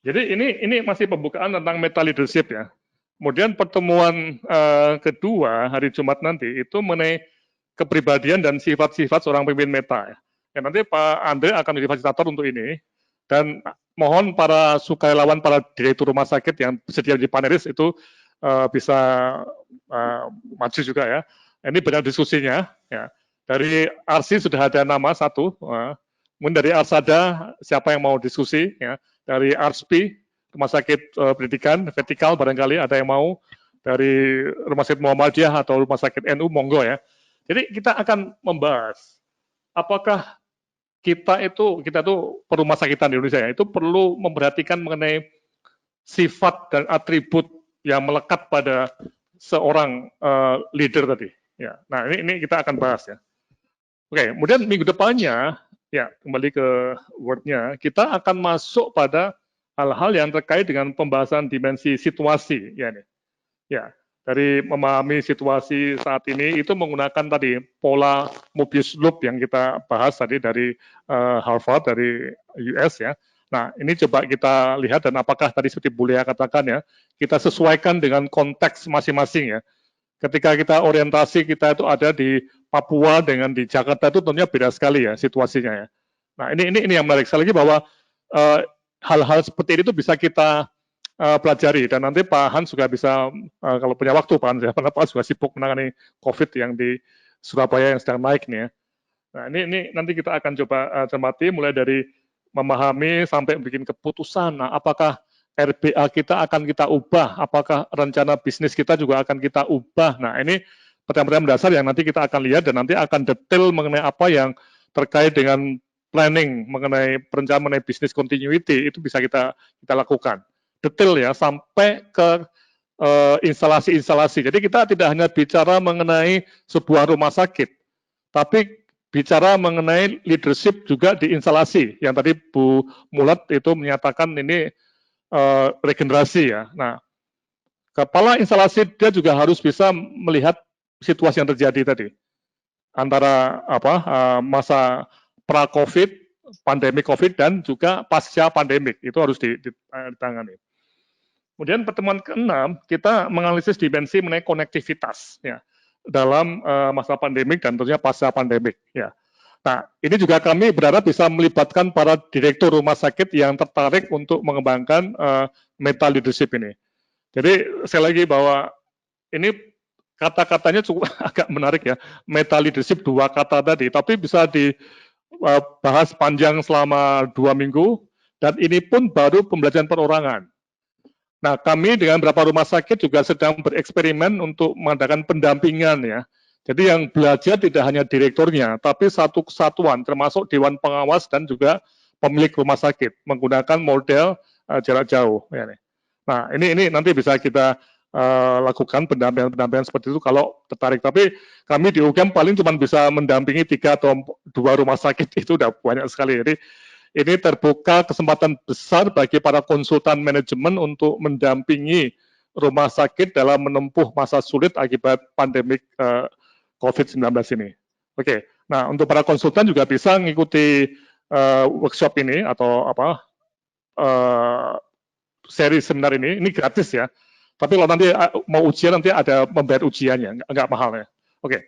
Jadi ini masih pembukaan tentang meta leadership ya. Kemudian pertemuan kedua hari Jumat nanti itu mengenai kepribadian dan sifat-sifat seorang pemimpin meta. Ya, nanti Pak Andre akan menjadi fasilitator untuk ini. Dan mohon para sukarelawan, para direktur rumah sakit yang bersedia di panelis itu bisa maju juga ya. Ini benar diskusinya. Ya. Dari ARSI sudah ada nama satu. Kemudian dari Arsada siapa yang mau diskusi? Ya. Dari ARSPI, Rumah Sakit Pendidikan Vertikal barangkali ada yang mau. Dari Rumah Sakit Muhammadiyah atau Rumah Sakit NU, monggo ya. Jadi kita akan membahas apakah kita tuh perumah sakitan di Indonesia ya, itu perlu memperhatikan mengenai sifat dan atribut yang melekat pada seorang leader tadi. Ya, nah ini kita akan bahas ya. Oke, kemudian minggu depannya ya kembali ke wordnya, kita akan masuk pada hal-hal yang terkait dengan pembahasan dimensi situasi ya nih. Ya, dari memahami situasi saat ini itu menggunakan tadi pola Mobius loop yang kita bahas tadi dari Harvard, dari US ya. Nah, ini coba kita lihat dan apakah tadi seperti Bulia katakan ya, kita sesuaikan dengan konteks masing-masing ya. Ketika kita orientasi kita itu ada di Papua dengan di Jakarta itu tentunya beda sekali ya situasinya ya. Nah, ini yang menarik sekali lagi bahwa hal-hal seperti ini itu bisa kita pelajari dan nanti Pak Hans juga bisa kalau punya waktu Pak Hans ya, karena Pak juga sibuk menangani COVID yang di Surabaya yang sedang naik nih ya. Nah ini nanti kita akan coba cermati mulai dari memahami sampai bikin keputusan. Nah apakah RBA kita akan kita ubah, apakah rencana bisnis kita juga akan kita ubah. Nah ini pertanyaan-pertanyaan dasar yang nanti kita akan lihat dan nanti akan detail mengenai apa yang terkait dengan planning mengenai perencanaan mengenai bisnis continuity itu bisa kita lakukan detail ya sampai ke instalasi-instalasi. Jadi kita tidak hanya bicara mengenai sebuah rumah sakit, tapi bicara mengenai leadership juga di instalasi. Yang tadi Bu Mulat itu menyatakan ini regenerasi ya. Nah, kepala instalasi dia juga harus bisa melihat situasi yang terjadi tadi antara masa pra-COVID, pandemi COVID dan juga pasca pandemik itu harus ditangani. Kemudian pertemuan ke-6 kita menganalisis dimensi mengenai konektivitas ya dalam masa pandemik dan tentunya pasca pandemik ya. Nah, ini juga kami berharap bisa melibatkan para direktur rumah sakit yang tertarik untuk mengembangkan meta leadership ini. Jadi sekali lagi bahwa ini kata-katanya cukup agak menarik ya, meta leadership 2 kata tadi, tapi bisa dibahas panjang selama 2 minggu dan ini pun baru pembelajaran perorangan. Nah, kami dengan beberapa rumah sakit juga sedang bereksperimen untuk mengadakan pendampingan ya. Jadi yang belajar tidak hanya direkturnya, tapi satu kesatuan termasuk Dewan Pengawas dan juga pemilik rumah sakit menggunakan model jarak jauh. Ya. Nah, ini nanti bisa kita lakukan pendampingan seperti itu kalau tertarik. Tapi kami di UGM paling cuma bisa mendampingi 3 atau 2 rumah sakit, itu udah banyak sekali. Jadi ini terbuka kesempatan besar bagi para konsultan manajemen untuk mendampingi rumah sakit dalam menempuh masa sulit akibat pandemik COVID-19 ini. Oke, nah untuk para konsultan juga bisa mengikuti workshop ini atau seri seminar ini gratis ya. Tapi kalau nanti mau ujian nanti ada membayar ujiannya, nggak mahal ya. Oke.